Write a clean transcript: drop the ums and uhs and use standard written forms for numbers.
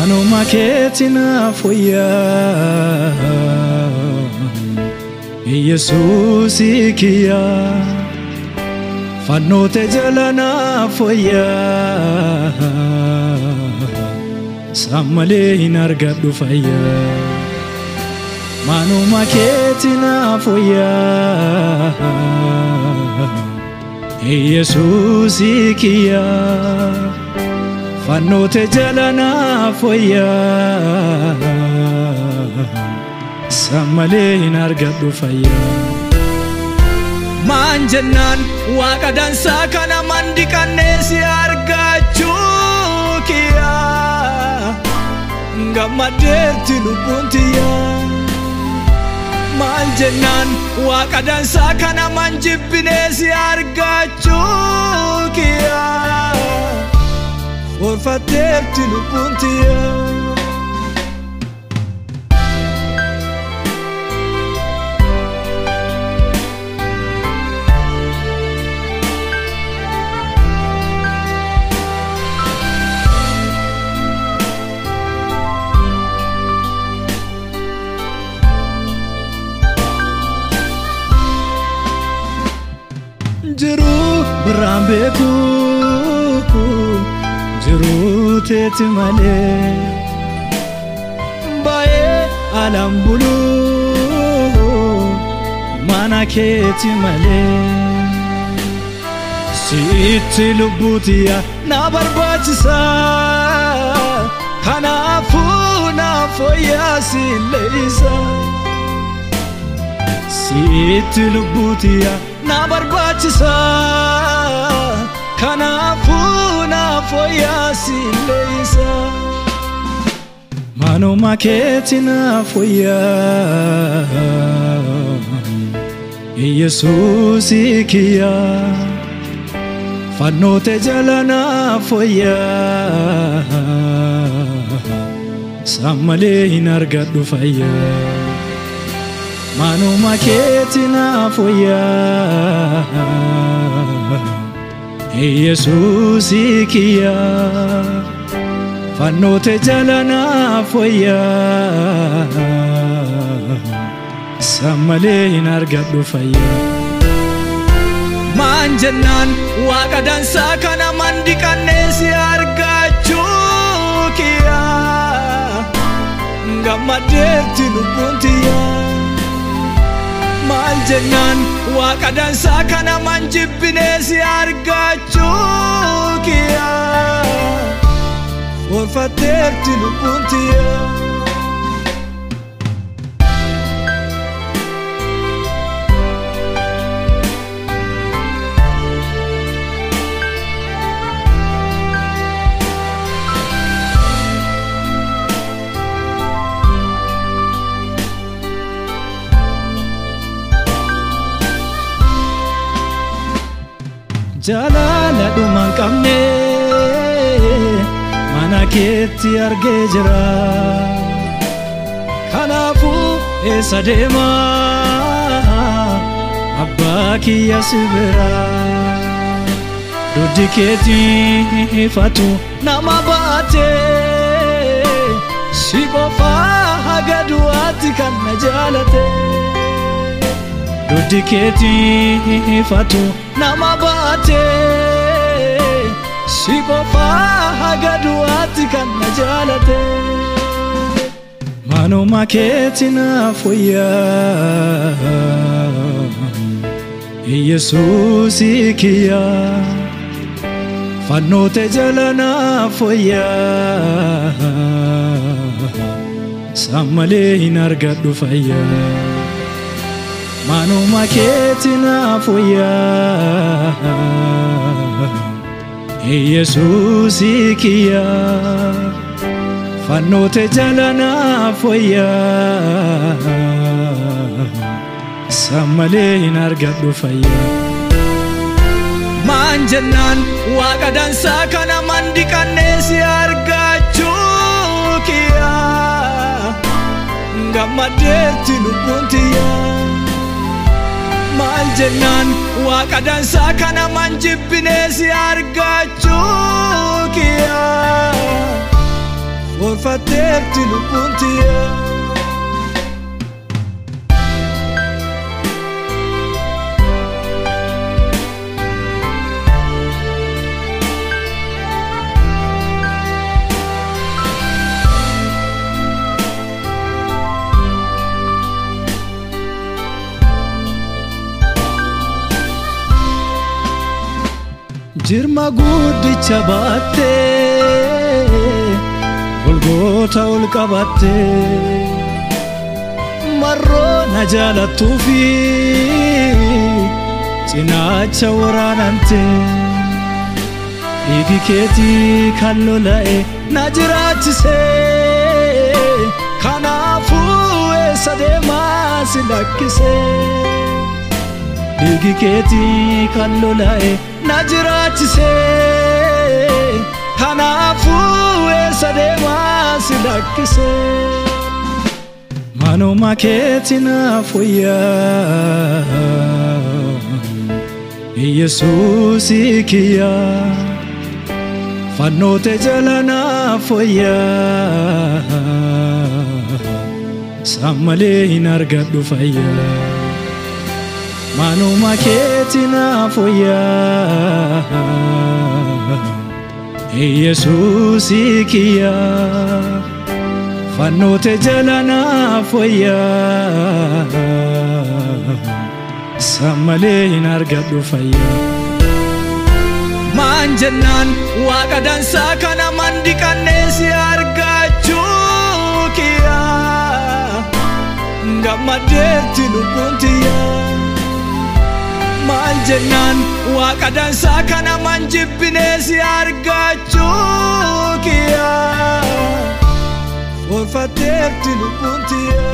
Manu maketina foya Jesus ikia Fanno te jalana foya Samale inargaddu faya Manu maketina foya Jesus ikia Fanno te jalana foya Samale inargaddu faya Manjannan waqa dansa kana mandiqanne si argachu kiya Gammadeerti lubbuun tiyya Manjannan waqa dansa kana manjibbine si argachu kiya Orfateerti lubbuun tiyya Jiru berambeku Jiru teti male Bae alam bulu Mana keti male Sitti lubbutiya na barbachisa Kanafu na foya sileisa Sitti lubbutiya na barbachisa Kanafu na foya sileisa Manu maketina foya Jesus ikia Fanno te jalana foya Samale inargaddu faya Manu maketina foya Jesus ikia Fanno te jalana foya Samale inargaddu faya Manjannan waqa dansa kana mandiqanne si argachu kiya Gammadeerti lubbuun tiyya Manjannan waqa dansa kana manjibbine si argachu kiya Orfateerti lubbuun tiyya Jalala dhuman qabne mana keetti argee jira Kanaafu eessa deema abbaa kiyya si bira Duddi keetti ifatu nama baate Si qofa haga du'aatti kan na jaalate Duddi keetti ifatu nama baate Si qofa haga du'aatti kan na jaalate Manu maketina foya Jesus ikia Fanno te jalana foya Samale inargaddu faya Manu maketina foya Jesus ikia Fanno te jalana foya Samale inargaddu faya Manjannan waqa dansa kana mandiqanne si argachu kiya Gammadeerti lubbuun tiyya Manjannan waqa dansa kana manjibbine si argachu kiya forfatteerti lubbuun tiyya. Jirma guddicha baattee golgoota ol qabattee marroo na jaalattuufi cinaacha waraanantee dhiigi keetii kan lola'e na jiraachisee kanaafuu eessa deemaa si lakkisee dhiigi keetii kan lola'e na jiraachisee kanaafuu eessa deemaa si lakkisee manuma keetii naaf wayyaa Yesuusii kiyya fannoote jala naaf wayyaa sammalee hin argadhu fayyaa manuma keetii naaf wayyaa Yesuusii kiyya fannoote jala naaf wayyaa sammalee hin argadhu fayyaa maan jennaan waaqa dansaa kana mandiqannee si argachuu kiyya gammaddeetti lubbuun tiyya maal jennaan waaqa dansaa kana manjibbinee si argachuu kiyya forfatteerti lubbuun tiyya.